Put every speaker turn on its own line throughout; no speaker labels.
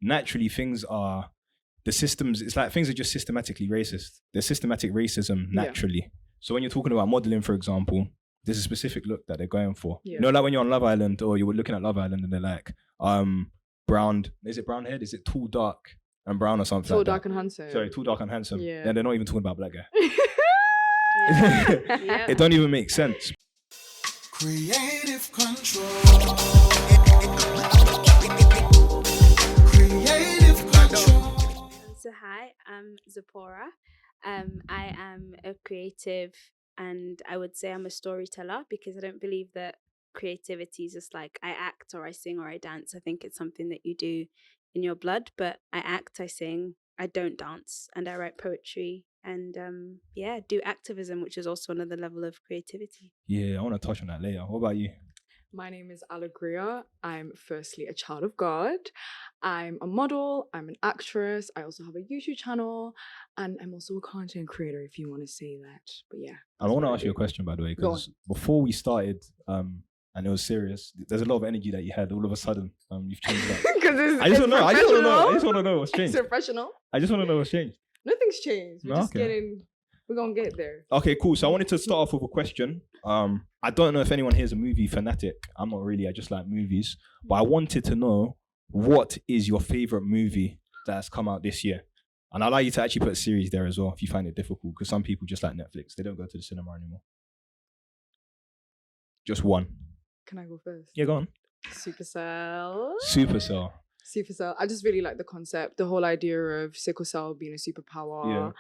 naturally things are the systems. It's like things are just systematically racist. There's systematic racism naturally. So when you're talking about modeling, for example, there's a specific look that they're going for. Yeah. You know, like when you're on Love Island or you're looking at Love Island and they're like, brown. Is it brown head? Is it tall, dark, and brown or something?
Tall, dark, and handsome.
Sorry, tall, dark, and handsome.
Yeah.
Then they're not even talking about black guy.
Yeah.
It don't even make sense.
Creative control. Creative control.
So hi, I'm Zipporah. I am a creative, and I would say I'm a storyteller, because I don't believe that creativity is just like I act or I sing or I dance. I think it's something that you do in your blood. But I act, I sing, I don't dance, and I write poetry, and do activism, which is also another level of creativity.
Yeah, I want to touch on that later. What about you?
My name is Allegria. I'm firstly a child of God. I'm a model. I'm an actress. I also have a YouTube channel, and I'm also a content creator, if you want to say that. But yeah.
I want to ask you a question, by the way, because before we started, and it was serious, there's a lot of energy that you had. All of a sudden, you've changed that.
I just want
to know what's changed.
It's professional.
I just want to know what's changed.
Nothing's changed. We're gonna get there.
Okay, cool. So I wanted to start off with a question. I don't know if anyone here is a movie fanatic. I'm not really. I just like movies. But I wanted to know, what is your favorite movie that has come out this year? And I'd like you to actually put a series there as well if you find it difficult, because some people just like Netflix. They don't go to the cinema anymore. Just one.
Can I go first?
Yeah, go on.
Supercell. I just really like the concept, the whole idea of sickle cell being a superpower,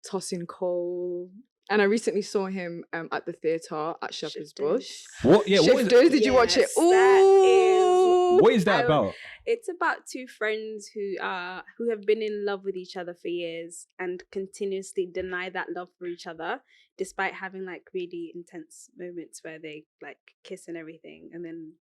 tossing coal. And I recently saw him at the theatre at Shepherd's Bush.
What? Yeah,
Shifters,
what is it?
Did you watch it? Ooh.
What is that about?
It's about two friends who have been in love with each other for years and continuously deny that love for each other, despite having like really intense moments where they like kiss and everything. And then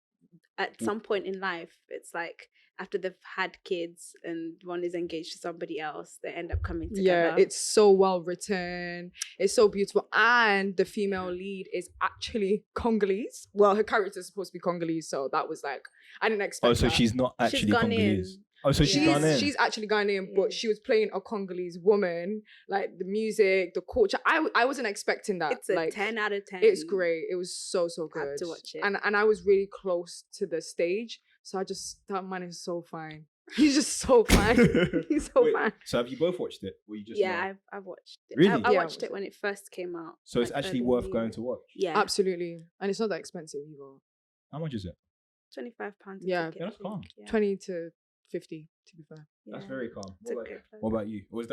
at some point in life, it's like after they've had kids and one is engaged to somebody else, they end up coming together.
Yeah, it's so well written. It's so beautiful. And the female lead is actually Congolese. Well, her character is supposed to be Congolese, so that was like, I didn't expect that.
Oh, so she's not actually Congolese. Oh, so she's Ghanaian.
She's actually Ghanaian, but she was playing a Congolese woman. Like the music, the culture. I wasn't expecting that.
It's a 10 out of 10.
It's great. It was so good.
I have to watch it.
And I was really close to the stage, so that man is so fine. He's just so fine. He's so fine.
So have you both watched it? Or you just
I've watched it.
Really?
I watched it when it first came out.
So it's actually worth going to watch?
Yeah.
Absolutely. And it's not that expensive either.
How much is it?
£25.
Yeah.
That's calm.
20 to 50, to be fair.
That's very calm. What about you? Or is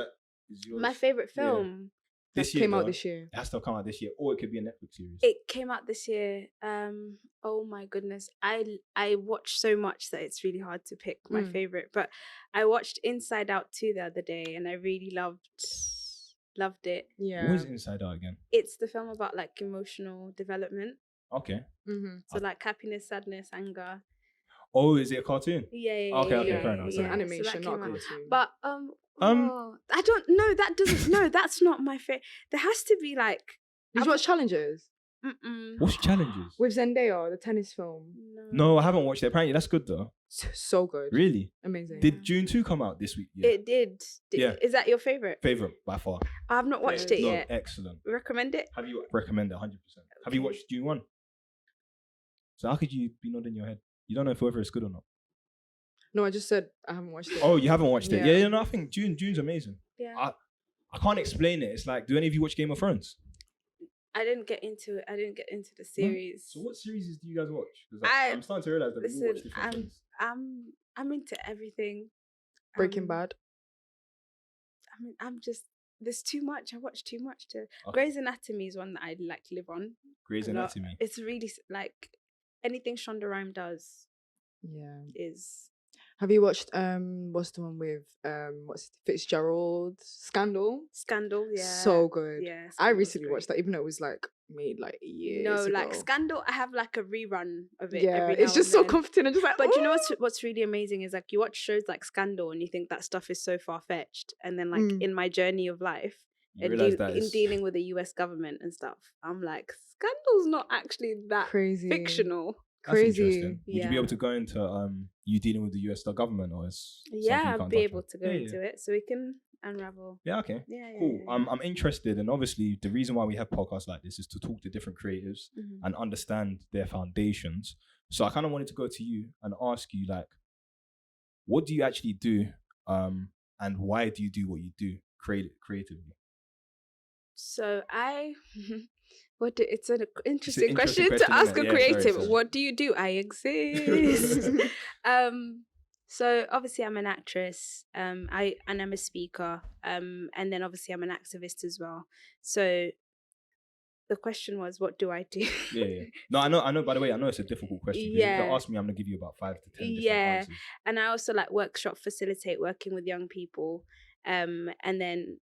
yours?
My favourite film.
This year,
came out this year.
It has to come out this year, or it could be a Netflix series.
It came out this year. Oh my goodness, I watched so much that it's really hard to pick my favorite. But I watched Inside Out 2 the other day, and I really loved it.
Yeah.
What is Inside Out again?
It's the film about like emotional development.
Okay.
Mm-hmm.
So like happiness, sadness, anger.
Oh, is it a cartoon?
Yeah.
Okay, fair enough.
It's an animation, not a cartoon.
But I don't know. That doesn't. No, that's not my favorite. There has to be like.
Did you watch Challenges?
What's Challenges?
With Zendaya, the tennis film.
No, I haven't watched it. Apparently, that's good though.
So good.
Really?
Amazing.
Did June 2 come out this week? Yeah.
It did.
Yeah.
Is that your favorite?
Favorite by far.
I have not watched it yet.
Excellent.
Recommend it?
Have you recommend it 100%? Have you watched June 1? So how could you be nodding your head? You don't know if whether it's good or not.
No, I just said I haven't watched it.
Oh, you haven't watched it? Yeah. No, I think June's amazing.
Yeah.
I can't explain it. It's like, do any of you watch Game of Thrones?
I didn't get into it. I didn't get into the series.
So what series do you guys watch? Because I'm starting to realize that we all watch different things.
I'm into everything.
Breaking Bad.
I mean, I'm just, there's too much. I watch too much to. Okay. Grey's Anatomy is one that I like live on.
Grey's Anatomy.
It's really like anything Shonda Rhimes does.
Yeah.
Is.
Have you watched what's the one with Fitzgerald? Scandal, yeah. So good. Yeah. I recently watched that, even though it was like made like years ago.
Like Scandal, I have like a rerun of it.
Yeah, it's just so comforting. I'm just like,
but you know what's really amazing is like you watch shows like Scandal and you think that stuff is so far fetched, and then like in my journey of life in dealing with the US government and stuff, I'm like, Scandal's not actually that
crazy
fictional.
That's crazy. Would you be able to go into you dealing with the US government, or is
I'll be able to go into it so we can unravel.
Yeah, okay. Cool. I'm interested, and obviously the reason why we have podcasts like this is to talk to different creatives and understand their foundations. So I kind of wanted to go to you and ask you, like, what do you actually do, and why do you do what you do creatively?
So it's an interesting question to ask a creative. Sorry. What do you do? I exist. So obviously I'm an actress. I'm a speaker. And then obviously I'm an activist as well. So the question was, what do I do?
Yeah. No, I know. By the way, I know it's a difficult question. Yeah. If you ask me, I'm gonna give you about 5 to 10 different answers.
And I also like facilitate working with young people. And then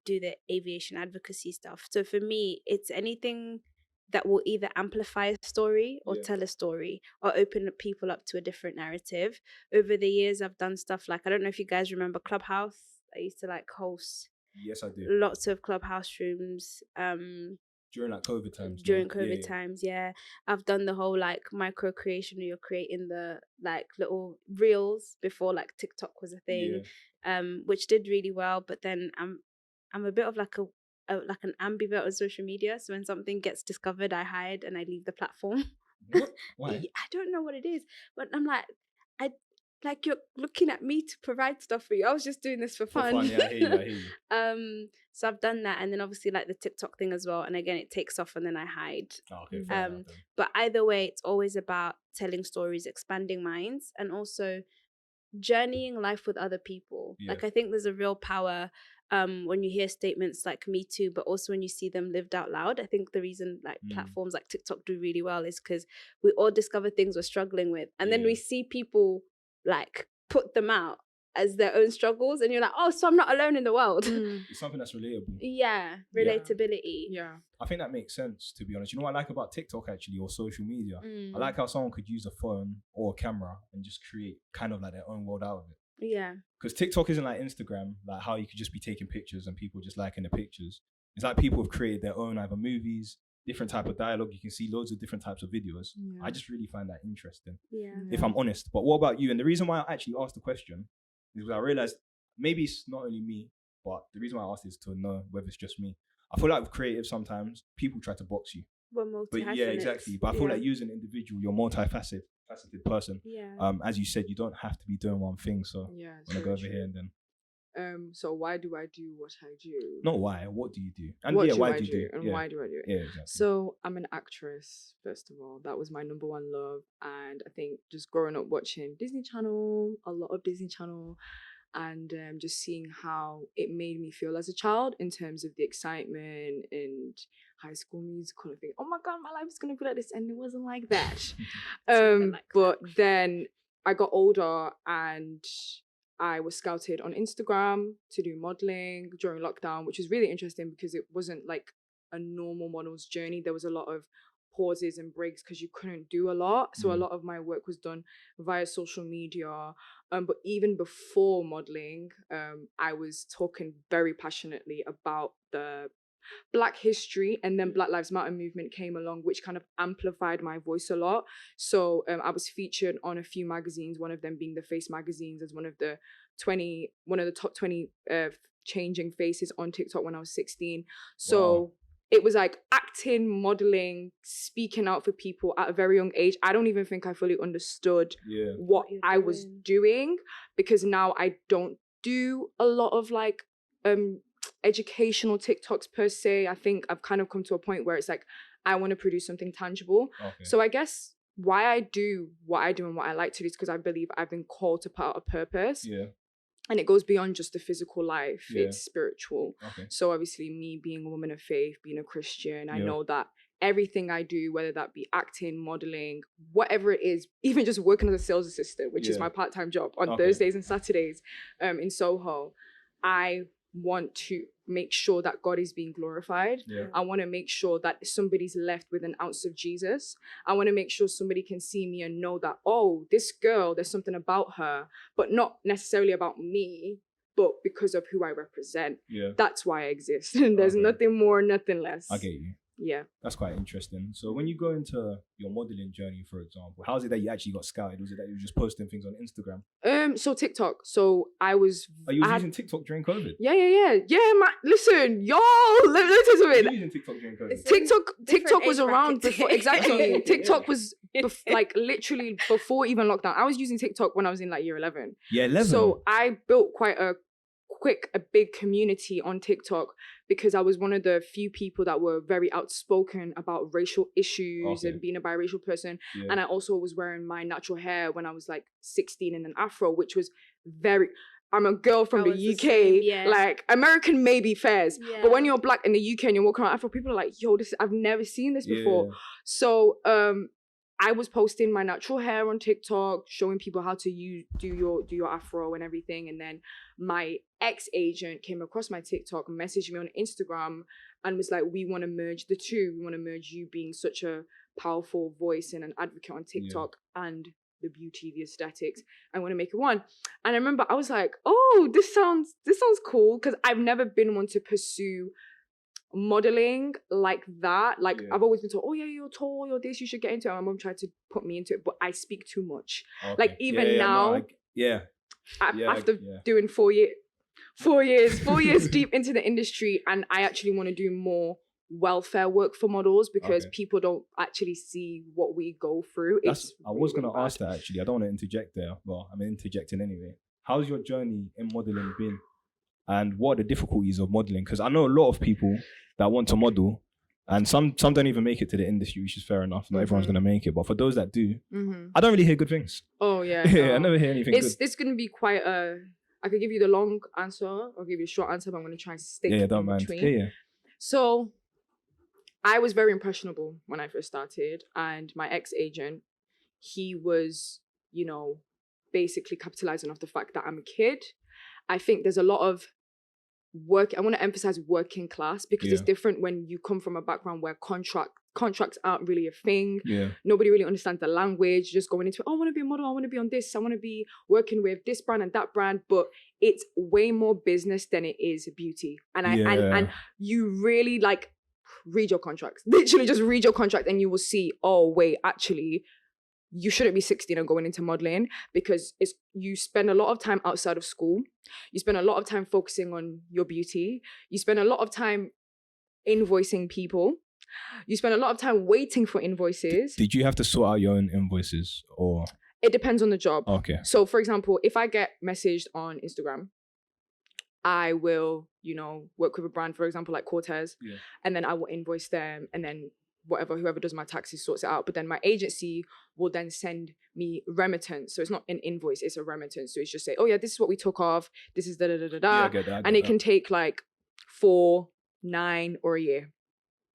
do the aviation advocacy stuff. So for me, it's anything that will either amplify a story or tell a story or open people up to a different narrative. Over the years, I've done stuff like, I don't know if you guys remember Clubhouse. I used to like host.
Yes, I do.
Lots of Clubhouse rooms.
During like COVID times.
During COVID times, yeah. I've done the whole like micro creation where you're creating the like little reels before like TikTok was a thing, which did really well. But then I'm a bit of like an ambivert on social media. So when something gets discovered, I hide and I leave the platform.
What? Why?
I don't know what it is, but I'm like, you're looking at me to provide stuff for you. I was just doing this for fun.
Yeah, I hear you.
So I've done that, and then obviously like the TikTok thing as well. And again, it takes off, and then I hide.
Oh, okay, fair enough, then.
But either way, it's always about telling stories, expanding minds, and also journeying life with other people. Yeah. Like I think there's a real power when you hear statements like "Me Too," but also when you see them lived out loud. I think the reason like platforms like TikTok do really well is because we all discover things we're struggling with, and then we see people like put them out as their own struggles, and you're like, oh, so I'm not alone in the world.
It's something that's relatable.
Yeah, relatability.
Yeah.
I think that makes sense, to be honest. You know what I like about TikTok actually, or social media? I like how someone could use a phone or a camera and just create kind of like their own world out of it.
Yeah.
Because TikTok isn't like Instagram, like how you could just be taking pictures and people just liking the pictures. It's like people have created their own either movies, different type of dialogue. You can see loads of different types of videos. I just really find that interesting, if I'm honest. But what about you? And the reason why I actually asked the question is because I realized maybe it's not only me, but the reason why I asked is to know whether it's just me. I feel like with creative, sometimes people try to box you.
We're multifaceted.
But yeah, exactly. But I feel like you as an individual, you're a multifaceted person.
Yeah.
As you said, you don't have to be doing one thing. So I'm gonna go over here and then.
So why do I do what I do?
Not why. What do you do? And
why do
you
I
do it?
And why do I do it?
Yeah, exactly.
So I'm an actress, first of all. That was my number one love. And I think just growing up watching Disney Channel, a lot of Disney Channel, and just seeing how it made me feel as a child in terms of the excitement and High School Musical. I think, oh my God, my life is going to be like this. And it wasn't like that. But then I got older and I was scouted on Instagram to do modeling during lockdown, which was really interesting because it wasn't like a normal model's journey. There was a lot of pauses and breaks because you couldn't do a lot. So a lot of my work was done via social media. But even before modeling, I was talking very passionately about the Black history, and then Black Lives Matter movement came along, which kind of amplified my voice a lot. So I was featured on a few magazines, one of them being the Face magazines as one of the top 20 changing faces on TikTok when I was 16. So it was like acting, modeling, speaking out for people at a very young age. I don't even think I fully understood what I was doing, because now I don't do a lot of like educational TikToks per se. I think I've kind of come to a point where it's like I want to produce something tangible. So I guess why I do what I do and what I like to do is because I believe I've been called to put out a purpose. And it goes beyond just the physical life. It's spiritual. So obviously me being a woman of faith, being a Christian, I know that everything I do, whether that be acting, modeling, whatever it is, even just working as a sales assistant, which is my part-time job on Thursdays and Saturdays in Soho, I want to make sure that God is being glorified. I want to make sure that somebody's left with an ounce of Jesus. I want to make sure somebody can see me and know that, oh, this girl, there's something about her, but not necessarily about me, but because of who I represent. That's why I exist. And there's nothing more, nothing less.
I get you.
Yeah.
That's quite interesting. So when you go into your modeling journey, for example, how is it that you actually got scouted? Was it that you were just posting things on Instagram?
So TikTok. So I was.
You using TikTok during COVID?
Yeah, man. Listen, y'all. Let me tell you something.
You using TikTok during COVID?
TikTok was around before. Exactly. TikTok was like literally before even lockdown. I was using TikTok when I was in like year 11.
Yeah, 11.
So I built quite a big community on TikTok because I was one of the few people that were very outspoken about racial issues and being a biracial person. Yeah. And I also was wearing my natural hair when I was like 16 in an afro, which was I'm a girl from the UK, like American maybe fairs, but when you're black in the UK and you're walking around afro, people are like, yo, I've never seen this before. So I was posting my natural hair on TikTok, showing people how to do your afro and everything. And then my ex-agent came across my TikTok, messaged me on Instagram and was like, we want to merge the two. We want to merge you being such a powerful voice and an advocate on TikTok and the beauty, the aesthetics. I want to make it one. And I remember I was like, oh, this sounds cool. Because I've never been one to pursue modeling like that. Like I've always been told, oh yeah, you're tall, you're this, you should get into it. My mom tried to put me into it, but I speak too much. Like even now, after doing 4 years deep into the industry, and I actually want to do more welfare work for models because people don't actually see what we go through. I
was going to ask that actually. I don't want to interject there. Well, I'm interjecting anyway. How's your journey in modeling been? And what are the difficulties of modeling? Because I know a lot of people that want to model, and some don't even make it to the industry, which is fair enough. Not everyone's going to make it. But for those that do, I don't really hear good things.
Oh, yeah.
I never hear anything good.
It's going to be quite I could give you the long answer or give you a short answer, but I'm going to try and stick in between.
Yeah.
So I was very impressionable when I first started, and my ex-agent, he was, basically capitalizing off the fact that I'm a kid. I think there's a lot of work. I want to emphasize working class because it's different when you come from a background where contracts aren't really a thing. Yeah. Nobody really understands the language. Just going into, I want to be a model. I want to be on this. I want to be working with this brand and that brand. But it's way more business than it is beauty. And you really read your contracts. Literally just read your contract and you will see, oh, wait, actually, you shouldn't be 16 and going into modeling because you spend a lot of time outside of school. You spend a lot of time focusing on your beauty. You spend a lot of time invoicing people. You spend a lot of time waiting for invoices.
Did you have to sort out your own invoices or?
It depends on the job.
Okay.
So for example, if I get messaged on Instagram, I will, work with a brand, for example, like Cortez, and then I will invoice them, and then whoever does my taxes sorts it out. But then my agency will then send me remittance. So it's not an invoice, it's a remittance. So it's just say, oh yeah, this is what we took off. This is da-da-da-da-da. And it can take 4, 9 or a year.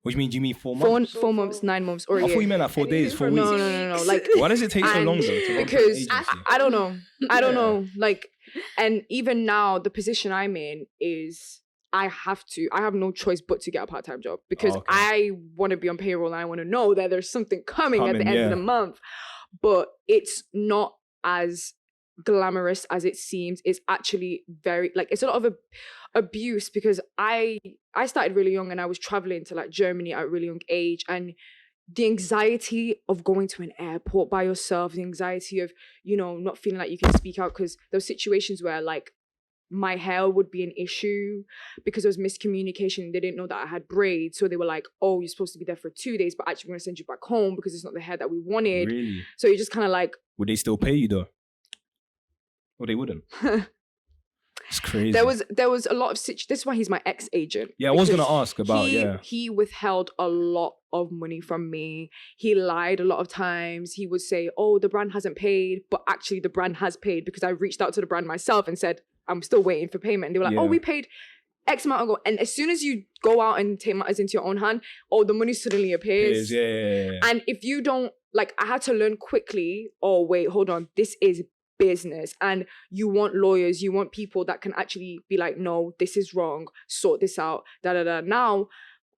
Which means you mean 4 months?
4 months, 9 months or a year.
I thought you meant 4 days, 4 weeks.
No.
Why does it take so long though?
Because I don't know. I don't know. And even now, the position I'm in is I have no choice but to get a part-time job because I want to be on payroll and I want to know that there's something coming at the end of the month. But it's not as glamorous as it seems. It's actually very, it's a lot of abuse because I started really young and I was traveling to Germany at a really young age, and the anxiety of going to an airport by yourself, the anxiety of, not feeling like you can speak out, because there were situations where my hair would be an issue because there was miscommunication. They didn't know that I had braids. So they were like, oh, you're supposed to be there for 2 days, but actually we're going to send you back home because it's not the hair that we wanted.
Really?
So you're just kind of
would they still pay you though? Or they wouldn't? It's crazy.
There was a lot of this is why he's my ex-agent.
Yeah, I was going to ask about,
He withheld a lot of money from me. He lied a lot of times. He would say, oh, the brand hasn't paid, but actually the brand has paid because I reached out to the brand myself and said, I'm still waiting for payment. And they were like, oh, we paid X amount ago. And as soon as you go out and take matters into your own hand, the money suddenly appears.
Yeah.
And if you don't, I had to learn quickly, oh, wait, hold on, this is business. And you want lawyers, you want people that can actually be like, no, this is wrong, sort this out, da-da-da. Now,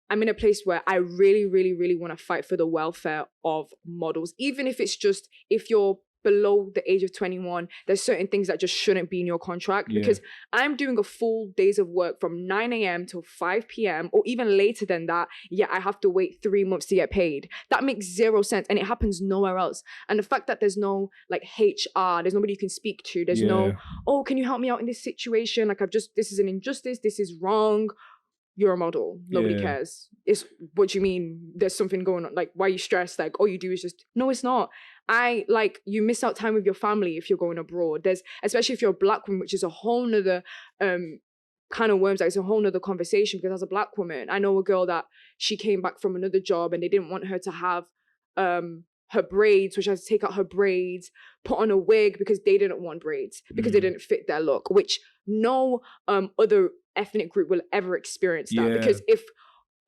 I'm in a place where I really, really, really want to fight for the welfare of models. Even if it's just, if you're below the age of 21, there's certain things that just shouldn't be in your contract, because I'm doing a full days of work from 9 a.m. till 5 p.m. or even later than that, yet I have to wait 3 months to get paid. That makes zero sense, and it happens nowhere else. And the fact that there's no like HR, there's nobody you can speak to, there's no, oh, can you help me out in this situation? Like this is an injustice, this is wrong. You're a model. Nobody cares. It's what do you mean? There's something going on. Like, why are you stressed? Like, all you do is just, no, it's not. You miss out time with your family if you're going abroad. Especially if you're a Black woman, which is a whole nother kind of worms. Like, it's a whole nother conversation, because as a Black woman, I know a girl that she came back from another job and they didn't want her to have her braids, so she had to take out her braids, put on a wig because they didn't want braids, because they didn't fit their look, which no other ethnic group will ever experience that. Because if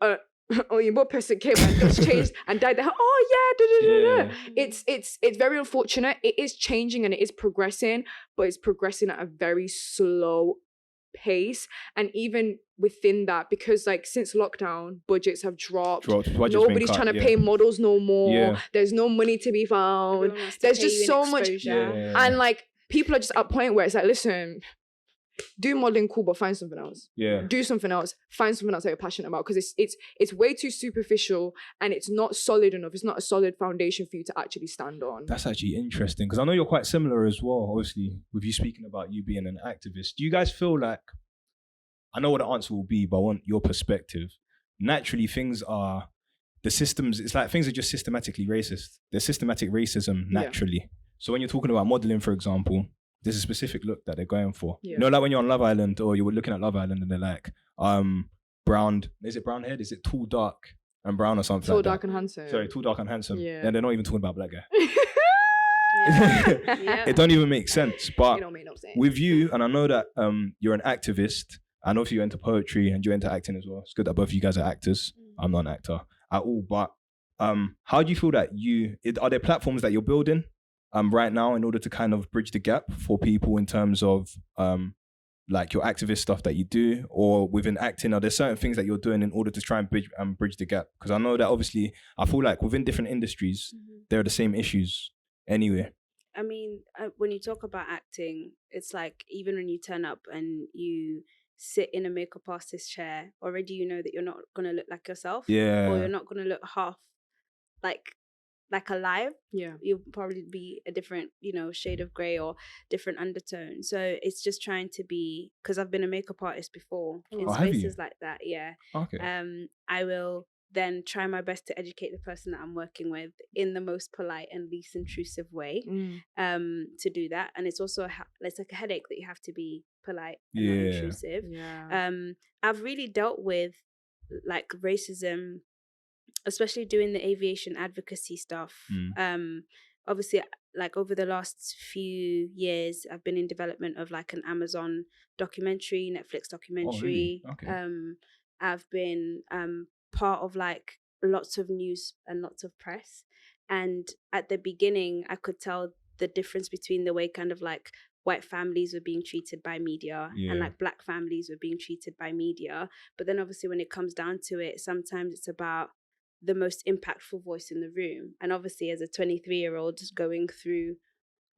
Oyinbo person came and just changed and dyed their hair, it's very unfortunate. It is changing and it is progressing, but it's progressing at a very slow pace. And even within that, because like since lockdown, budgets have dropped. Nobody's trying to pay models no more. There's no money to be found. There's just so much, and like people are just at a point where it's like, listen, do modeling, cool, but find something else. Do something else. Find something else that you're passionate about, because it's way too superficial and it's not solid enough. It's not a solid foundation for you to actually stand on.
That's actually interesting, because I know you're quite similar as well, obviously, with you speaking about you being an activist. Do you guys feel like, I know what the answer will be, but I want your perspective. Naturally, things are just systematically racist. There's systematic racism naturally. So when you're talking about modeling, for example, there's a specific look that they're going for. You know, like when you're on Love Island, or you were looking at Love Island and they're like, brown, is it brown head? Is it tall, dark and brown or something?
Tall, dark and handsome.
Sorry, tall, dark and handsome. And they're not even talking about black guy.
Yeah.
It don't even make sense. But
it don't make no sense.
With you, and I know that you're an activist. I know if you're into poetry and you're into acting as well. It's good that both of you guys are actors. I'm not an actor at all. But how do you feel that are there platforms that you're building right now in order to kind of bridge the gap for people in terms of like your activist stuff that you do, or within acting, are there certain things that you're doing in order to try and bridge the gap? Because I know that obviously I feel like within different industries, there are the same issues anyway.
I mean, when you talk about acting, it's like even when you turn up and you sit in a makeup artist chair, already you know that you're not going to look like yourself. Or you're not going to look half like alive. You'll probably be a different, shade of grey or different undertone. So it's just trying to be, because I've been a makeup artist before in spaces like that. I will then try my best to educate the person that I'm working with in the most polite and least intrusive way to do that. And it's also it's like a headache that you have to be polite and not intrusive. I've really dealt with like racism, especially doing the aviation advocacy stuff. Obviously, like over the last few years, I've been in development of like an Amazon documentary, Netflix documentary. I've been part of like lots of news and lots of press. And at the beginning, I could tell the difference between the way kind of like white families were being treated by media and like black families were being treated by media. But then obviously when it comes down to it, sometimes it's about the most impactful voice in the room. And obviously as a 23-year-old going through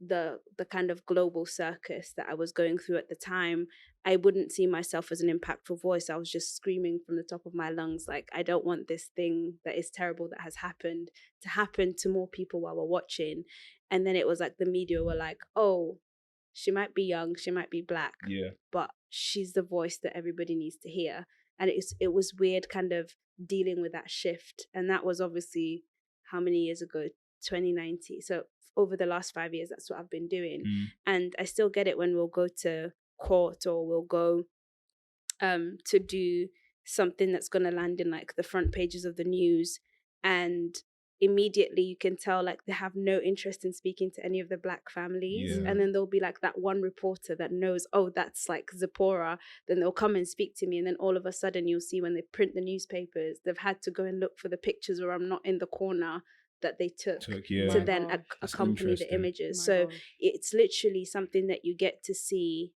the kind of global circus that I was going through at the time, I wouldn't see myself as an impactful voice. I was just screaming from the top of my lungs, like, I don't want this thing that is terrible that has happened to happen to more people while we're watching. And then it was like the media were like, oh, she might be young, she might be black, but she's the voice that everybody needs to hear. And it was weird kind of dealing with that shift. And that was obviously how many years ago? 2019. So over the last 5 years, that's what I've been doing. And I still get it when we'll go to court or we'll go to do something that's going to land in like the front pages of the news, and immediately you can tell like they have no interest in speaking to any of the black families. And then there'll be like that one reporter that knows, oh, that's like Zipporah, then they'll come and speak to me, and then all of a sudden you'll see when they print the newspapers, they've had to go and look for the pictures where I'm not in the corner that they took to then accompany the images. So it's literally something that you get to see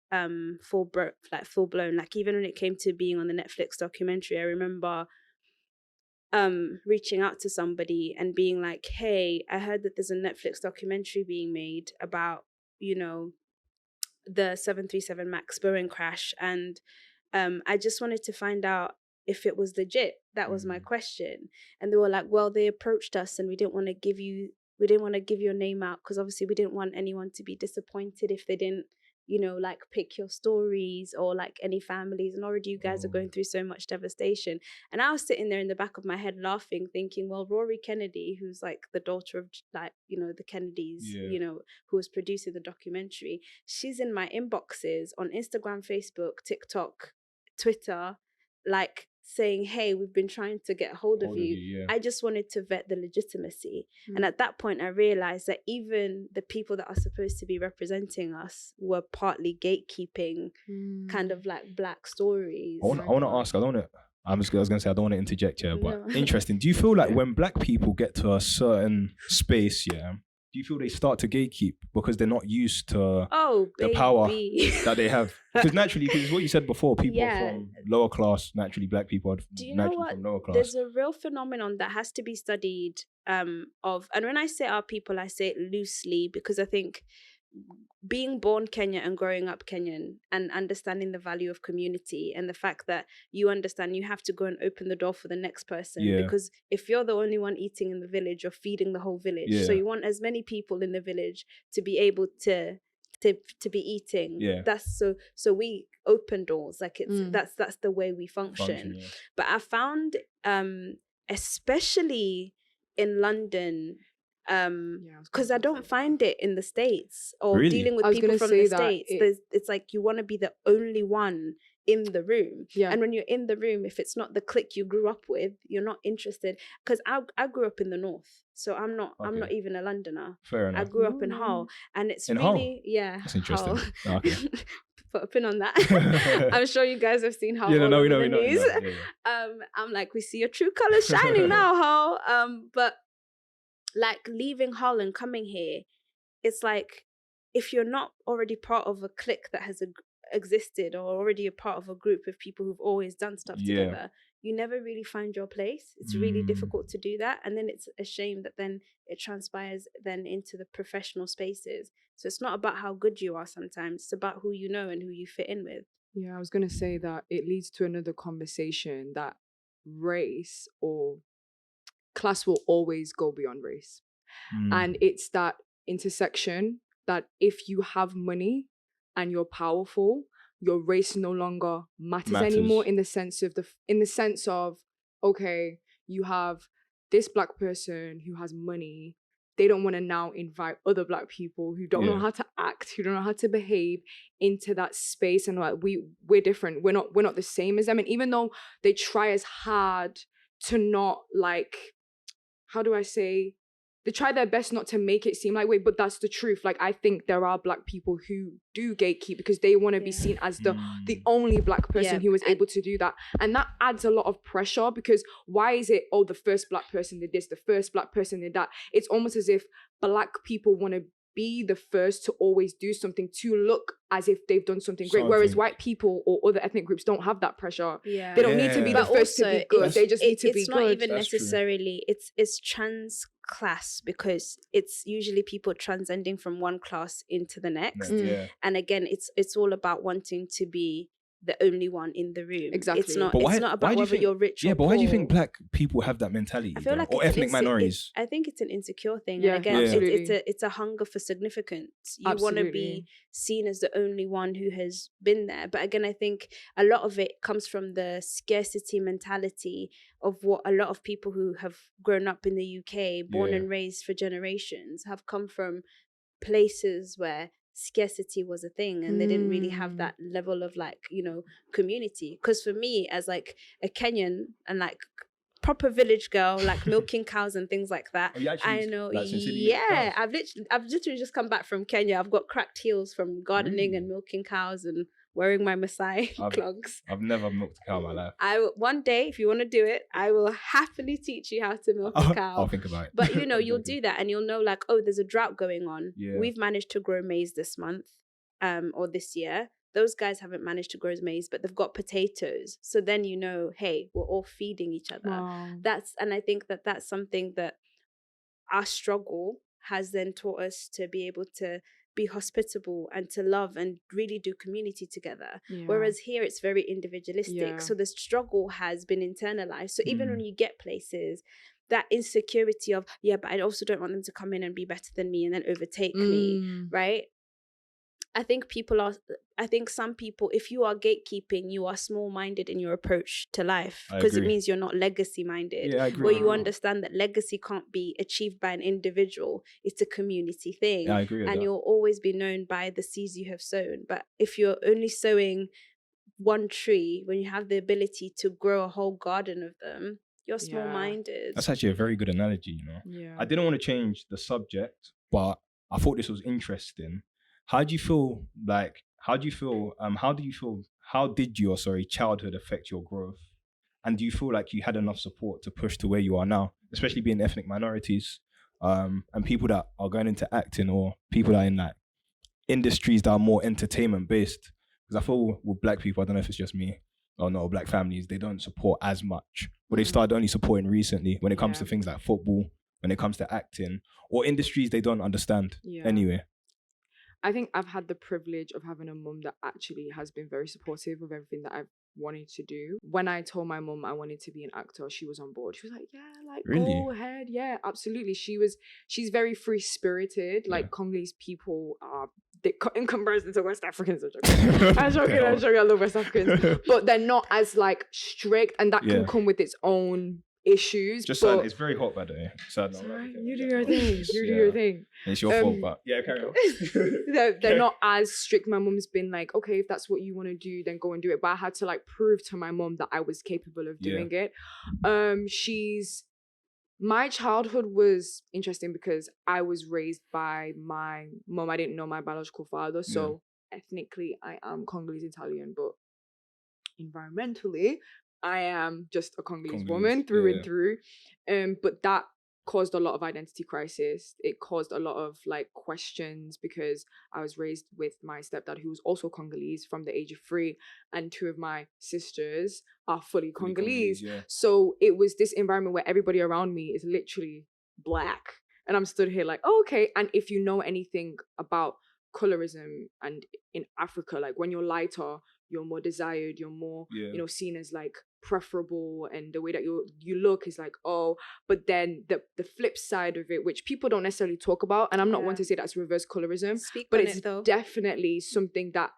full blown. Like even when it came to being on the Netflix documentary, I remember reaching out to somebody and being like, hey, I heard that there's a Netflix documentary being made about, you know, the 737 MAX Boeing crash, and I just wanted to find out if it was legit. That was my question. And they were like, well, they approached us and we didn't want to give your name out because obviously we didn't want anyone to be disappointed if they didn't, you know, like pick your stories or like any families, and already you guys are going through so much devastation. And I was sitting there in the back of my head laughing, thinking, well, Rory Kennedy, who's like the daughter of, like, you know, the Kennedys, you know, who was producing the documentary, she's in my inboxes on Instagram, Facebook, TikTok, Twitter, like saying, hey, we've been trying to get hold of you. I just wanted to vet the legitimacy. And at that point I realized that even the people that are supposed to be representing us were partly gatekeeping kind of like Black stories.
I want to ask, I was going to say, I don't want to interject here, but interesting. Do you feel like when Black people get to a certain space, do you feel they start to gatekeep because they're not used to the power that they have? Because naturally, because it's what you said before, people from lower class, naturally Black people are naturally from lower class.
There's a real phenomenon that has to be studied and when I say our people, I say it loosely because I think being born Kenyan and growing up Kenyan and understanding the value of community and the fact that you understand you have to go and open the door for the next person, because if you're the only one eating in the village, you're feeding the whole village. So you want as many people in the village to be able to be eating. That's so we open doors, like it's that's the way we function. But I found especially in London, because I don't find it in the States or dealing with people from the States. It's like you want to be the only one in the room, and when you're in the room, if it's not the clique you grew up with, you're not interested. Because I grew up in the north, so I'm not even a Londoner.
Fair enough.
I grew up in Hull, and it's
in
really
Hull? That's interesting. Okay.
Put a pin on that. I'm sure you guys have seen Hull. We know. I'm like, we see your true colors shining now, Hull. But like leaving Hull and coming here, it's like if you're not already part of a clique that has existed or already a part of a group of people who've always done stuff together, you never really find your place. It's really difficult to do that. And then it's a shame that then it transpires then into the professional spaces. So it's not about how good you are sometimes, it's about who you know and who you fit in with.
Yeah, I was going to say that it leads to another conversation that race or class will always go beyond race. And it's that intersection that if you have money and you're powerful, your race no longer matters anymore, in the sense of okay, you have this Black person who has money, they don't want to now invite other Black people who don't know how to act, who don't know how to behave into that space, and like we're different, we're not the same as them. And even though they try as hard to not, like, how do I say, they try their best not to make it seem like, wait, but that's the truth. Like, I think there are Black people who do gatekeep because they want to be seen as the only Black person who was able to do that. And that adds a lot of pressure, because why is it, oh, the first Black person did this, the first Black person did that? It's almost as if Black people want to be the first to always do something, to look as if they've done something great, whereas white people or other ethnic groups don't have that pressure. They don't need to be the first to be good. They just need to be good. It's not even
necessarily, it's trans class, because it's usually people transcending from one class into the next. And again, it's all about wanting to be the only one in the room.
Exactly.
It's not about whether you're rich or poor.
But why do you think Black people have that mentality?
I feel like
or ethnic minorities?
I think it's an insecure thing. And again, it's a hunger for significance. You want to be seen as the only one who has been there. But again, I think a lot of it comes from the scarcity mentality of what a lot of people who have grown up in the UK, born and raised for generations, have come from places where scarcity was a thing, and they didn't really have that level of, like, you know, community. Because for me, as like a Kenyan and like proper village girl, like milking cows and things like that, I know, I've literally just come back from Kenya. I've got cracked heels from gardening and milking cows and wearing my Maasai clogs.
I've never milked a cow in my life.
One day, if you want to do it, I will happily teach you how to milk a cow.
I'll think about it.
But you know, you'll do that and you'll know, like, oh, there's a drought going on. We've managed to grow maize this month, or this year. those guys haven't managed to grow maize, but they've got potatoes. So then hey, we're all feeding each other.
Wow.
And I think that that's something that our struggle has then taught us to be able to be hospitable and to love and really do community together.
Yeah.
Whereas here it's very individualistic.
Yeah.
So the struggle has been internalized. So even when you get places, that insecurity of, but I also don't want them to come in and be better than me and then overtake me, right? I think some people, if you are gatekeeping, you are small-minded in your approach to life, because it means you're not legacy-minded.
Yeah, I agree.
Where you understand that legacy can't be achieved by an individual, it's a community thing.
Yeah, I agree with
and
that.
You'll always be known by the seeds you have sown. But if you're only sowing one tree, when you have the ability to grow a whole garden of them, you're small-minded.
That's actually a very good analogy,
Yeah.
I didn't want to change the subject, but I thought this was interesting. How did your childhood affect your growth? And do you feel like you had enough support to push to where you are now, especially being ethnic minorities, and people that are going into acting, or people that are in like industries that are more entertainment based? Because I feel with black people, I don't know if it's just me or not, black families, they don't support as much. But they started only supporting recently when it comes to things like football, when it comes to acting, or industries they don't understand anyway.
I think I've had the privilege of having a mum that actually has been very supportive of everything that I've wanted to do. When I told my mum I wanted to be an actor, she was on board. She was like, go ahead. Yeah, absolutely. She's very free spirited. Like Congolese people are, in comparison to West Africans, I'm joking, I love West Africans. But they're not as like strict, and that can come with its own issues.
It's very hot, by the way. So
you do your thing. You do your thing.
It's your fault, but carry on.
They're not as strict. My mum's been like, okay, if that's what you want to do, then go and do it. But I had to like prove to my mum that I was capable of doing it. My childhood was interesting because I was raised by my mum. I didn't know my biological father, so ethnically I am Congolese Italian, but environmentally I am just a Congolese woman through and through. But that caused a lot of identity crisis. It caused a lot of like questions because I was raised with my stepdad, who was also Congolese from the age of 3, and 2 of my sisters are fully Congolese. So it was this environment where everybody around me is literally black. And I'm stood here like, oh, okay. And if you know anything about colorism and in Africa, like when you're lighter, you're more desired, you're more, seen as like preferable, and the way that you look is like, oh, but then the flip side of it, which people don't necessarily talk about, and I'm not one to say that's reverse colorism, but it's definitely something that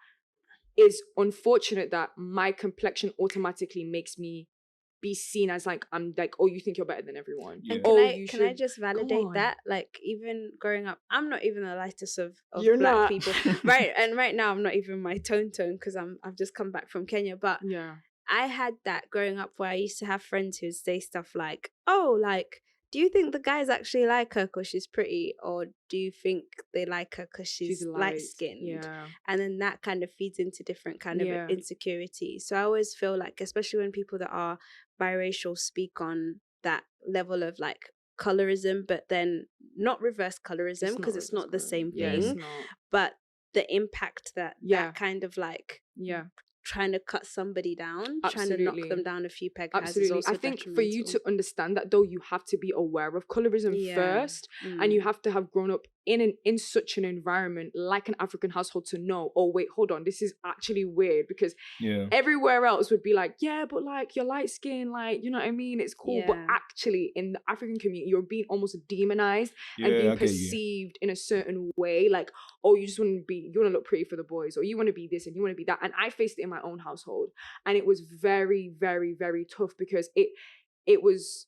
is unfortunate, that my complexion automatically makes me be seen as like, I'm like, oh, you think you're better than everyone.
And can I just validate that? Like, even growing up, I'm not even the lightest of
you're
black
not.
people. Right. And right now I'm not even my tone because I've just come back from Kenya. But I had that growing up where I used to have friends who'd say stuff like, oh, like, do you think the guys actually like her because she's pretty, or do you think they like her because she's light-skinned?
Yeah.
And then that kind of feeds into different kind of insecurity. So I always feel like, especially when people that are biracial speak on that level of like colorism, but then not reverse colorism, because it's not the same thing, but the impact that kind of like trying to cut somebody down, trying to knock them down a few pegs.
Absolutely. I think for you to understand that, though, you have to be aware of colorism first, and you have to have grown up in such an environment like an African household to know, oh wait, hold on, this is actually weird, because everywhere else would be like, yeah, but like you're light skin, like, you know what I mean, it's cool. But actually in the African community, you're being almost demonized and being perceived in a certain way, like, oh, you want to look pretty for the boys, or you want to be this and you want to be that. And I faced it in my own household, and it was very, very, very tough, because it was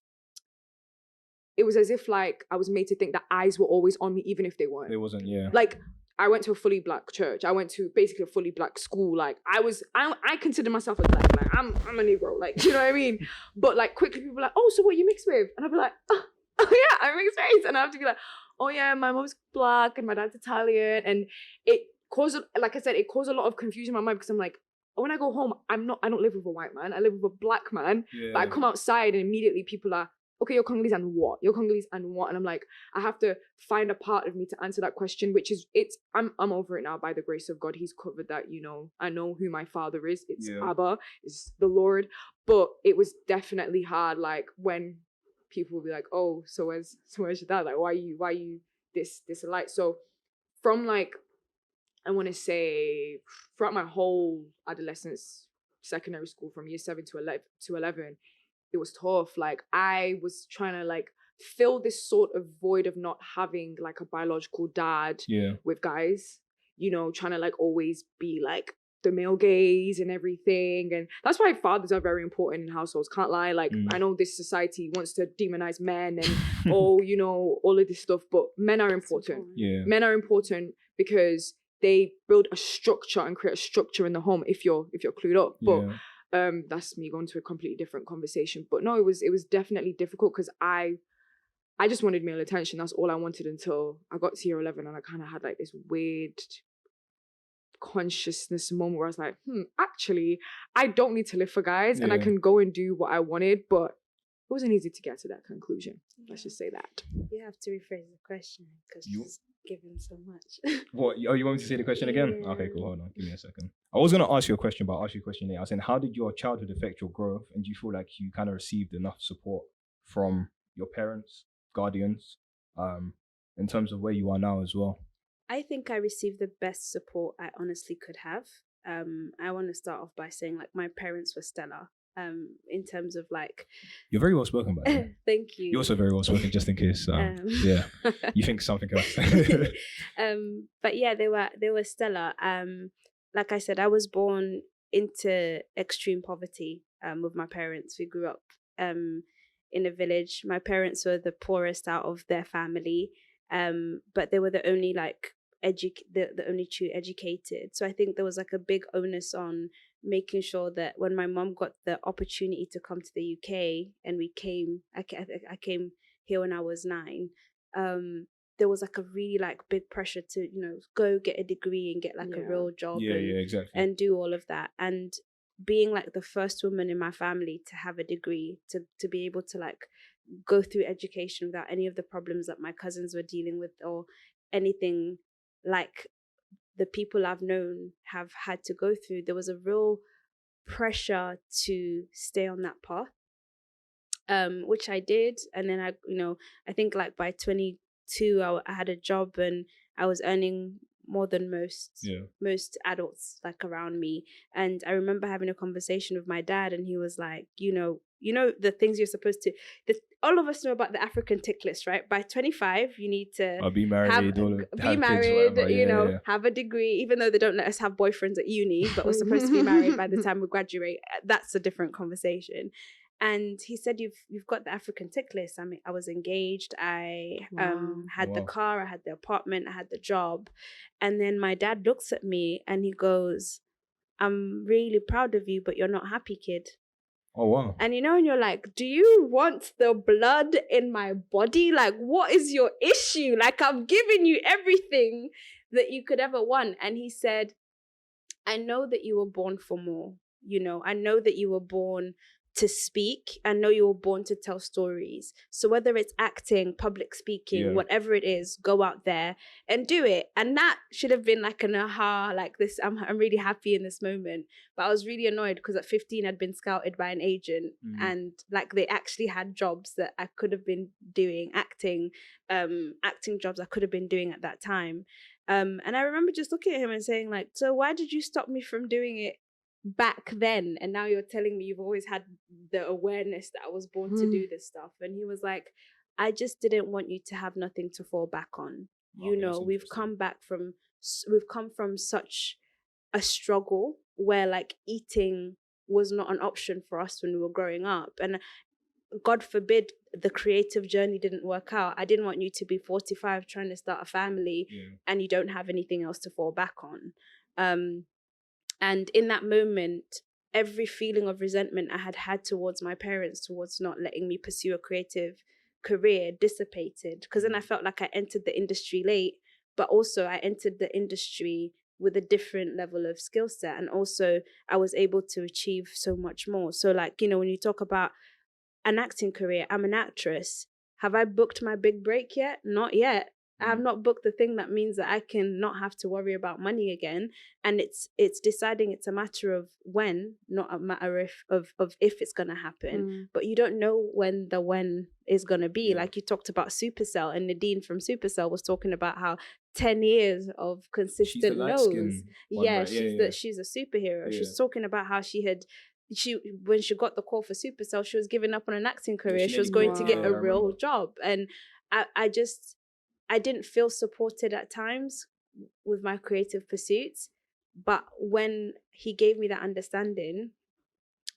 as if like I was made to think that eyes were always on me, even if they weren't.
It wasn't,
Like, I went to a fully black church. I went to basically a fully black school. Like, I consider myself as black. Like, I'm a Negro. Like, you know what I mean? But like, quickly people were like, oh, so what you mixed with? And I'd be like, oh yeah, I'm mixed race. And I have to be like, oh yeah, my mom's black and my dad's Italian. And it caused, like I said, it caused a lot of confusion in my mind, because I'm like, when I go home, I don't live with a white man. I live with a black man. But I come outside and immediately people are okay, you're Congolese and what? You're Congolese and what? And I'm like, I have to find a part of me to answer that question, which is, I'm over it now by the grace of God. He's covered that, you know, I know who my father is. It's Abba, it's the Lord. But it was definitely hard, like, when people will be like, oh, so where's your dad? Like, why are you this alike? So from like, I want to say throughout my whole adolescence, secondary school, from year 7 to 11, it was tough. Like, I was trying to like fill this sort of void of not having like a biological dad with guys, you know, trying to like always be like the male gaze and everything. And that's why fathers are very important in households, can't lie. Like, I know this society wants to demonize men and you know, all of this stuff, but men are important. Men are important because they build a structure and create a structure in the home if you're clued up. But that's me going to a completely different conversation. But no, it was definitely difficult because I just wanted male attention. That's all I wanted until I got to year 11, and I kind of had like this weird consciousness moment where I was like, actually, I don't need to live for guys and I can go and do what I wanted. But it wasn't easy to get to that conclusion. Let's just say that.
You have to rephrase the question because she's given so much.
What? Oh, you want me to say the question again? Okay, cool. Hold on. Give me a second. I was going to ask you a question, but I'll ask you a question later. I was saying, how did your childhood affect your growth? And do you feel like you kind of received enough support from your parents, guardians, in terms of where you are now as well?
I think I received the best support I honestly could have. I want to start off by saying, like, my parents were stellar. In terms of like,
you're very well spoken, by the way.
Thank you.
You're also very well spoken, just in case. Yeah, you think something else.
But yeah, they were stellar. Like I said, I was born into extreme poverty. With my parents, we grew up in a village. My parents were the poorest out of their family, but they were the only like the only true educated. So I think there was like a big onus on making sure that when my mom got the opportunity to come to the UK and I came here when I was 9, there was like a really like big pressure to, you know, go get a degree and get like a real job
exactly.
and do all of that. And being like the first woman in my family to have a degree, to be able to like go through education without any of the problems that my cousins were dealing with or anything like the people I've known have had to go through, there was a real pressure to stay on that path, which I did. And then I think like by 22, I had a job and I was earning more than most adults like around me. And I remember having a conversation with my dad, and he was like, you know the things you're supposed to. All of us know about the African tick list, right? By 25, you need to
be married,
have a degree, even though they don't let us have boyfriends at uni, but we're supposed to be married by the time we graduate. That's a different conversation. And he said, you've got the African tick list. I mean, I was engaged. I had the car, I had the apartment, I had the job. And then my dad looks at me and he goes, I'm really proud of you, but you're not happy, kid.
Oh, wow.
And and you're like, do you want the blood in my body? Like, what is your issue? Like, I've given you everything that you could ever want. And he said, I know that you were born for more. I know that you were born to speak. I know you were born to tell stories. So whether it's acting, public speaking, whatever it is, go out there and do it. And that should have been like an aha, like this, I'm really happy in this moment. But I was really annoyed because at 15 I'd been scouted by an agent and like they actually had jobs that I could have been doing, acting jobs I could have been doing at that time. And I remember just looking at him and saying like, so why did you stop me from doing it back then? And now you're telling me you've always had the awareness that I was born to do this stuff. And he was like, I just didn't want you to have nothing to fall back on. We've come from such a struggle where like eating was not an option for us when we were growing up. And God forbid the creative journey didn't work out. I didn't want you to be 45 trying to start a family and you don't have anything else to fall back on. And in that moment, every feeling of resentment I had towards my parents, towards not letting me pursue a creative career, dissipated. Because then I felt like I entered the industry late, but also I entered the industry with a different level of skill set. And also I was able to achieve so much more. So like, when you talk about, an acting career. I'm an actress. Have I booked my big break yet? Not yet. I have not booked the thing that means that I can not have to worry about money again. And it's deciding it's a matter of when, not a matter of if it's going to happen. But you don't know when is going to be. Like you talked about Supercell, and Nadine from Supercell was talking about how 10 years of consistent no's. Yeah, she's a superhero. Yeah. She's talking about how when she got the call for Supercell, she was giving up on an acting career. She was going to get a real job. And I didn't feel supported at times with my creative pursuits. But when he gave me that understanding,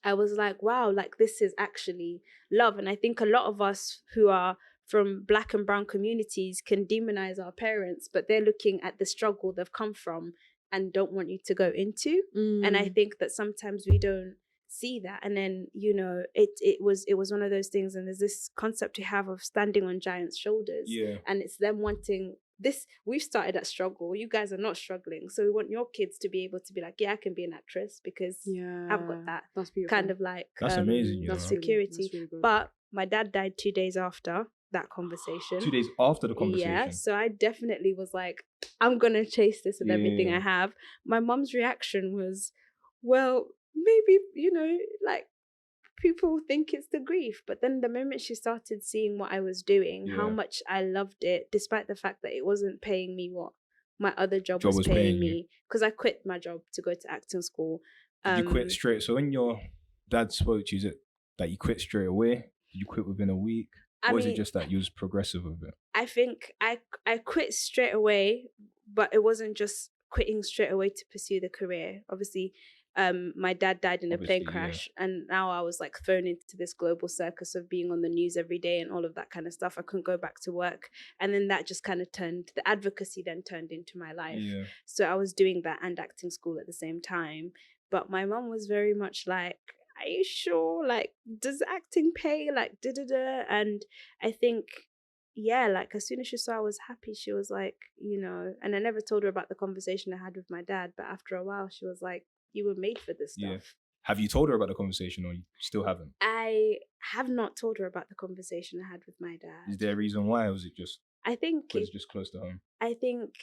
I was like, wow, like this is actually love. And I think a lot of us who are from Black and brown communities can demonize our parents, but they're looking at the struggle they've come from and don't want you to go into. And I think that sometimes we don't see that. And then, you know, it was one of those things, and there's this concept we have of standing on giants' shoulders. Yeah. And it's them wanting this. We've started that struggle. You guys are not struggling. So we want your kids to be able to be like, yeah, I can be an actress because I've got that. That's beautiful. Kind of like
that's amazing.
That's security. That's really but my dad died 2 days after that conversation.
2 days after the conversation?
Yeah, so I definitely was like, I'm going to chase this with everything I have. My mom's reaction was, well, maybe, you know, like people think it's the grief. But then the moment she started seeing what I was doing, how much I loved it, despite the fact that it wasn't paying me what my other job was paying me. Because I quit my job to go to acting school.
Did you quit straight? So when your dad spoke to you, is it that you quit straight away? Did you quit within a week? Or is it just that you was progressive with it?
I think I quit straight away, but it wasn't just quitting straight away to pursue the career. Obviously, my dad died in a plane crash, and now I was like thrown into this global circus of being on the news every day and all of that kind of stuff. I couldn't go back to work, and then that just kind of the advocacy then turned into my life. So I was doing that and acting school at the same time. But my mom was very much like, are you sure? Like, does acting pay? Like, da-da-da. And I think, yeah, like as soon as she saw I was happy, she was like, you know, and I never told her about the conversation I had with my dad, but after a while she was like, you were made for this stuff. Yeah.
Have you told her about the conversation, or you still haven't?
I have not told her about the conversation I had with my dad.
Is there a reason why, or was it just,
I think
it's just close to home?
I think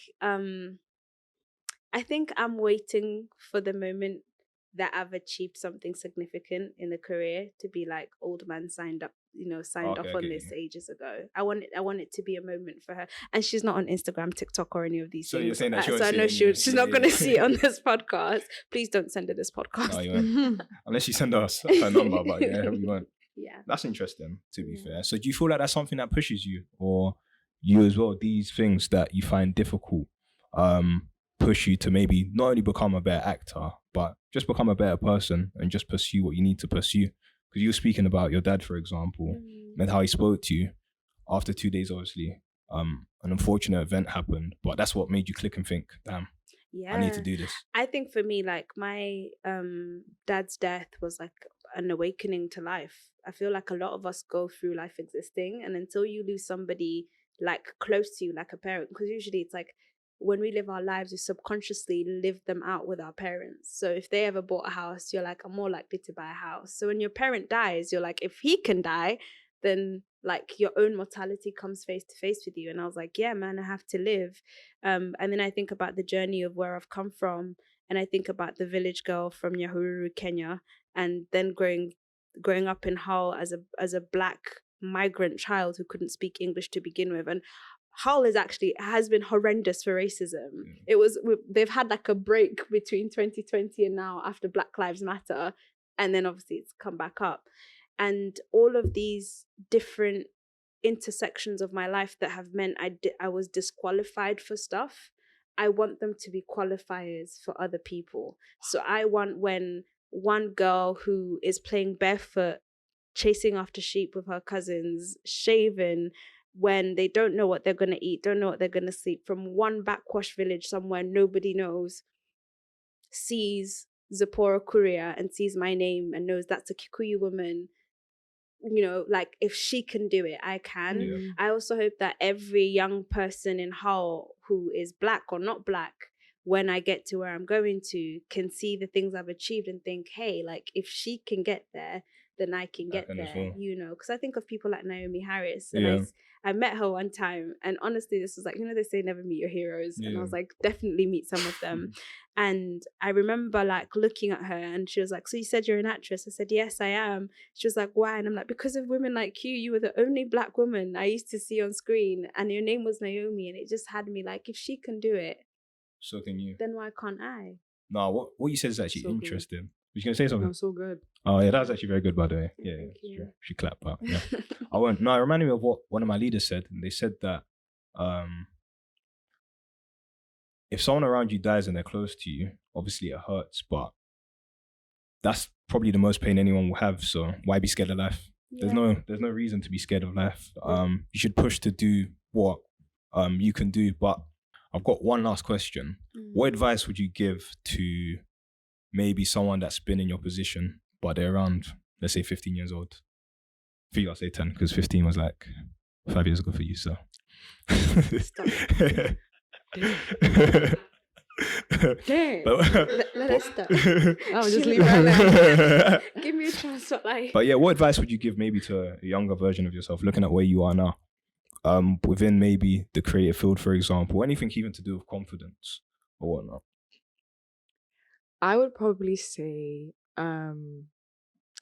I'm waiting for the moment that I've achieved something significant in the career to be like, old man signed off on this ages ago. I want it to be a moment for her. And she's not on Instagram, TikTok, or any of these things.
You're saying that
so I know she's not going to see it on this podcast. Please don't send her this podcast.
No, you won't. Unless you send us her number, but yeah, we won't.
Yeah.
That's interesting, to be fair. So do you feel like that's something that pushes you, or you as well, these things that you find difficult, push you to maybe not only become a better actor, but just become a better person and just pursue what you need to pursue? Because you were speaking about your dad, for example, and how he spoke to you after 2 days, obviously. An unfortunate event happened, but that's what made you click and think, damn, I need to do this.
I think for me, like my dad's death was like an awakening to life. I feel like a lot of us go through life existing, and until you lose somebody like close to you, like a parent, because usually it's like, when we live our lives, we subconsciously live them out with our parents. So if they ever bought a house, you're like, I'm more likely to buy a house. So when your parent dies, you're like, if he can die, then like your own mortality comes face to face with you. And I was like, yeah, man, I have to live. And then I think about the journey of where I've come from. And I think about the village girl from Nyahururu, Kenya, and then growing up in Hull as a Black migrant child who couldn't speak English to begin with. And Hull has been horrendous for racism. They've had like a break between 2020 and now after Black Lives Matter, and then obviously it's come back up. And all of these different intersections of my life that have meant I was disqualified for stuff, I want them to be qualifiers for other people. So I want when one girl who is playing barefoot, chasing after sheep with her cousins, shaven, when they don't know what they're going to eat, don't know what they're going to sleep, from one backwash village somewhere nobody knows, sees Zipporah Kuria and sees my name and knows that's a Kikuyu woman, you know, like if she can do it, I can. Yeah. I also hope that every young person in Hull who is Black or not Black, when I get to where I'm going to, can see the things I've achieved and think, hey, like if she can get there, then I can get there,
well.
you know, because I think of people like Naomi Harris, and I met her one time, and honestly, this was like, you know, they say never meet your heroes, and I was like, definitely meet some of them. And I remember like looking at her, and she was like, so you said you're an actress? I said, yes, I am. She was like, why? And I'm like, because of women like you were the only Black woman I used to see on screen, and your name was Naomi, and it just had me like, if she can do it, so can you. Then why can't I?
No, what you said is actually interesting. Good. You gonna say something?
No, so good.
Oh yeah, that was actually very good, by the way. Yeah, she clapped back. Yeah, I won't. No, it reminded me of what one of my leaders said, and they said that if someone around you dies and they're close to you, obviously it hurts, but that's probably the most pain anyone will have. So why be scared of life? Yeah. There's no reason to be scared of life. You should push to do what you can do. But I've got one last question. What advice would you give to maybe someone that's been in your position, but they're around, let's say 15 years old? For you, I'll say 10, because 15 was like 5 years ago for you, so.
Dang. Let us stop.
I'll just leave right there.
Give me a chance to like.
But yeah, what advice would you give maybe to a younger version of yourself, looking at where you are now? Within maybe the creative field, for example, anything even to do with confidence or whatnot?
I would probably say, I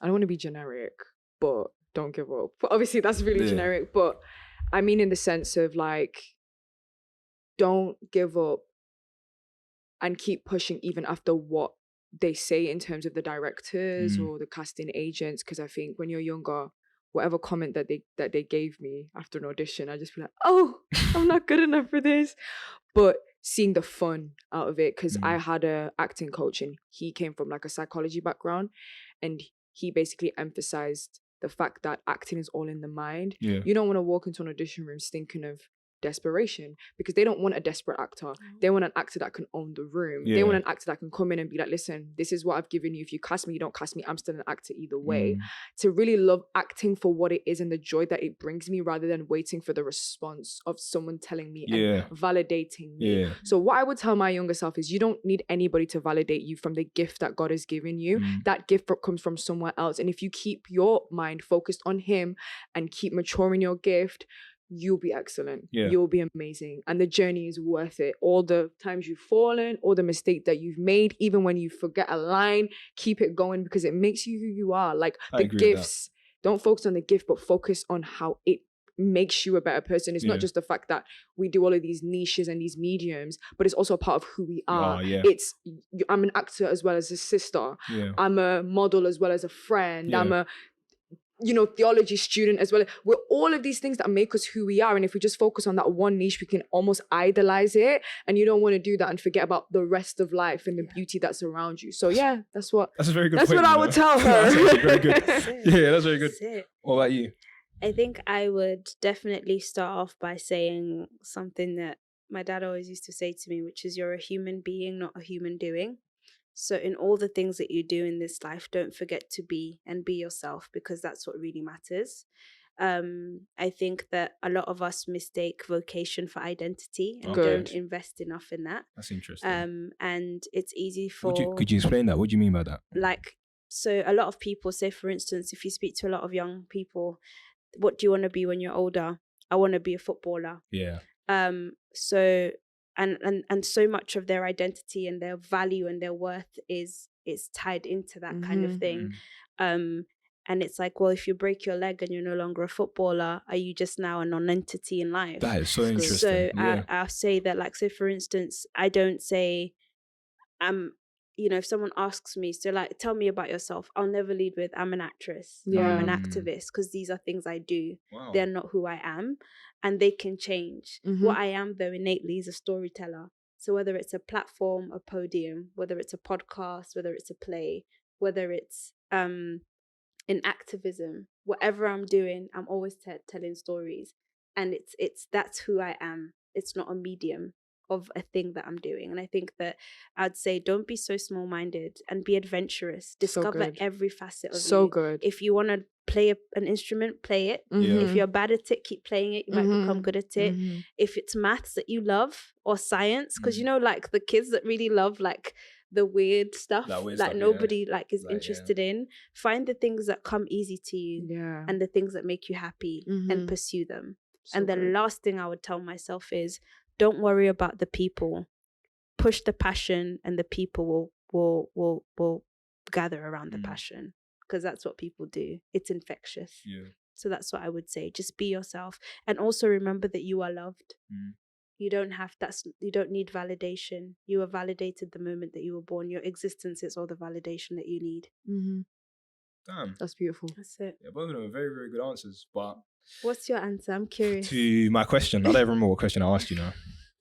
don't want to be generic, but don't give up. But obviously, that's really generic. But I mean, in the sense of like, don't give up and keep pushing even after what they say in terms of the directors or the casting agents. Because I think when you're younger, whatever comment that they gave me after an audition, I just be like, oh, I'm not good enough for this. But seeing the fun out of it, because I had a acting coach and he came from like a psychology background, and he basically emphasized the fact that acting is all in the mind. You don't want to walk into an audition room thinking of desperation, because they don't want a desperate actor. They want an actor that can own the room. They want an actor that can come in and be like, listen, this is what I've given you. If you cast me, you don't cast me, I'm still an actor either way. To really love acting for what it is and the joy that it brings me, rather than waiting for the response of someone telling me and validating me. So what I would tell my younger self is, you don't need anybody to validate you from the gift that God has given you. That gift comes from somewhere else. And if you keep your mind focused on him and keep maturing your gift, you'll be excellent. You'll be amazing. And the journey is worth it. All the times you've fallen, all the mistakes that you've made, even when you forget a line, keep it going, because it makes you who you are. Like the gifts, don't focus on the gift, but focus on how it makes you a better person. It's not just the fact that we do all of these niches and these mediums, but it's also a part of who we are. It's, I'm an actor as well as a sister. I'm a model as well as a friend. I'm a theology student as well. We're all of these things that make us who we are. And if we just focus on that one niche, we can almost idolize it. And you don't want to do that and forget about the rest of life and the beauty that's around you. So yeah, that's a very good point, what I would tell her.
That's very good. That's very good. What about you?
I think I would definitely start off by saying something that my dad always used to say to me, which is, you're a human being, not a human doing. So in all the things that you do in this life, don't forget to be yourself, because that's what really matters. I think that a lot of us mistake vocation for identity and don't invest enough in that.
That's interesting.
And it's easy for...
Could you explain that? What do you mean by that?
So a lot of people say, for instance, if you speak to a lot of young people, what do you want to be when you're older? I want to be a footballer. So... And so much of their identity and their value and their worth is tied into that kind of thing. And it's like, well, if you break your leg and you're no longer a footballer, are you just now a non-entity in life?
That is so interesting.
So I'll say that, like, so for instance, I don't say, if someone asks me, so like, tell me about yourself, I'll never lead with, I'm an actress, or I'm an activist, because these are things I do. They're not who I am, and they can change. What I am, though, innately is a storyteller. So whether it's a platform, a podium, whether it's a podcast, whether it's a play, whether it's in activism, whatever I'm doing, I'm always telling stories. And that's who I am. It's not a medium of a thing that I'm doing. And I think that I'd say, don't be so small-minded and be adventurous. Discover every facet of you.
Good.
If you want to play an instrument, play it. If you're bad at it, keep playing it. You might become good at it. If it's maths that you love, or science, because like the kids that really love like the weird stuff that nobody is
like,
interested in. Find the things that come easy to you and the things that make you happy and pursue them. So and the last thing I would tell myself is, don't worry about the people. Push the passion, and the people will gather around the passion, because that's what people do. It's infectious.
Yeah.
So that's what I would say. Just be yourself, and also remember that you are loved. You don't need validation. You were validated the moment that you were born. Your existence is all the validation that you need.
Damn,
that's beautiful.
That's it.
Yeah, both of them are very, very good answers. But
what's your answer? I'm curious.
To my question, I don't remember what question I asked you now.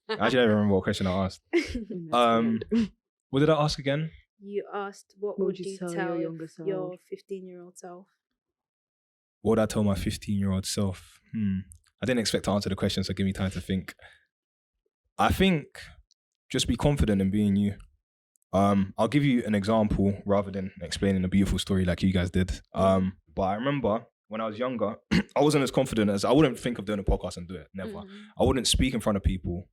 I actually don't remember what question I asked. What did I ask again?
You asked, what would you tell your younger self? Your 15-year-old self?
What would I tell my 15-year-old self? I didn't expect to answer the question, so give me time to think. I think just be confident in being you. I'll give you an example rather than explaining a beautiful story like you guys did. But I remember when I was younger, I wasn't as confident as I wouldn't think of doing a podcast and do it. Never. I wouldn't speak in front of people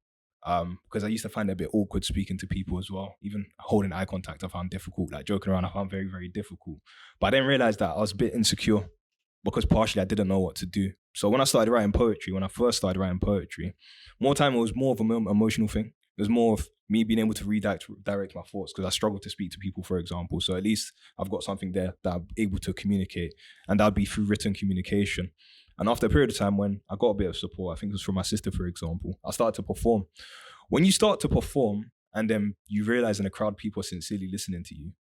because I used to find it a bit awkward speaking to people as well. Even holding eye contact I found difficult. Like joking around I found very, very difficult. But I didn't realize that I was a bit insecure because partially I didn't know what to do. So when I first started writing poetry, more time it was more of an emotional thing. It was more of me being able to direct my thoughts because I struggle to speak to people, for example. So at least I've got something there that I'm able to communicate, and that'd be through written communication. And after a period of time when I got a bit of support, I think it was from my sister, for example, I started to perform. When you start to perform and then you realize in a crowd people are sincerely listening to you,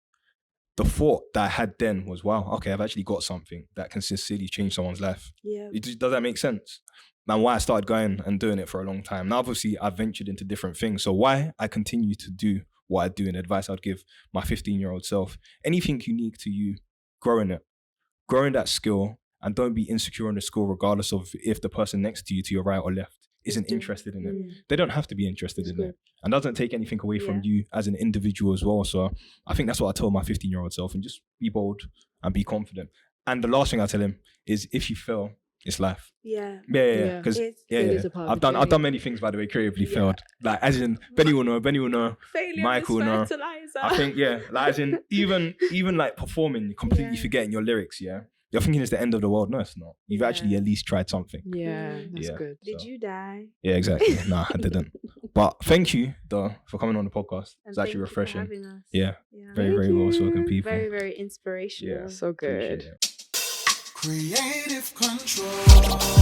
the thought that I had then was, wow, okay, I've actually got something that can sincerely change someone's life.
Yeah.
Does that make sense? And why I started going and doing it for a long time. Now, obviously, I've ventured into different things. So why I continue to do what I do, and advice I'd give my 15-year-old self, anything unique to you, grow in it. Grow in that skill, and don't be insecure in the skill regardless of if the person next to you, to your right or left, isn't interested in it. They don't have to be interested in it. And doesn't take anything away from you as an individual as well. So I think that's what I told my 15-year-old self, and just be bold and be confident. And the last thing I tell him is, if you fail, it's life.
Yeah.
Because I've done many things, by the way, creatively failed. Like as in Benny will know,
failure
Michael will know.
Fertilizer.
I think like as in even like performing, you're completely forgetting your lyrics. You're thinking it's the end of the world. No, it's not. You've actually at least tried something.
That's good.
Did you die?
Yeah, exactly. Nah, I didn't. But thank you though for coming on the podcast. It's actually refreshing.
Having us.
Yeah. Very, very well spoken people.
Very, very inspirational.
So good.
Creative control.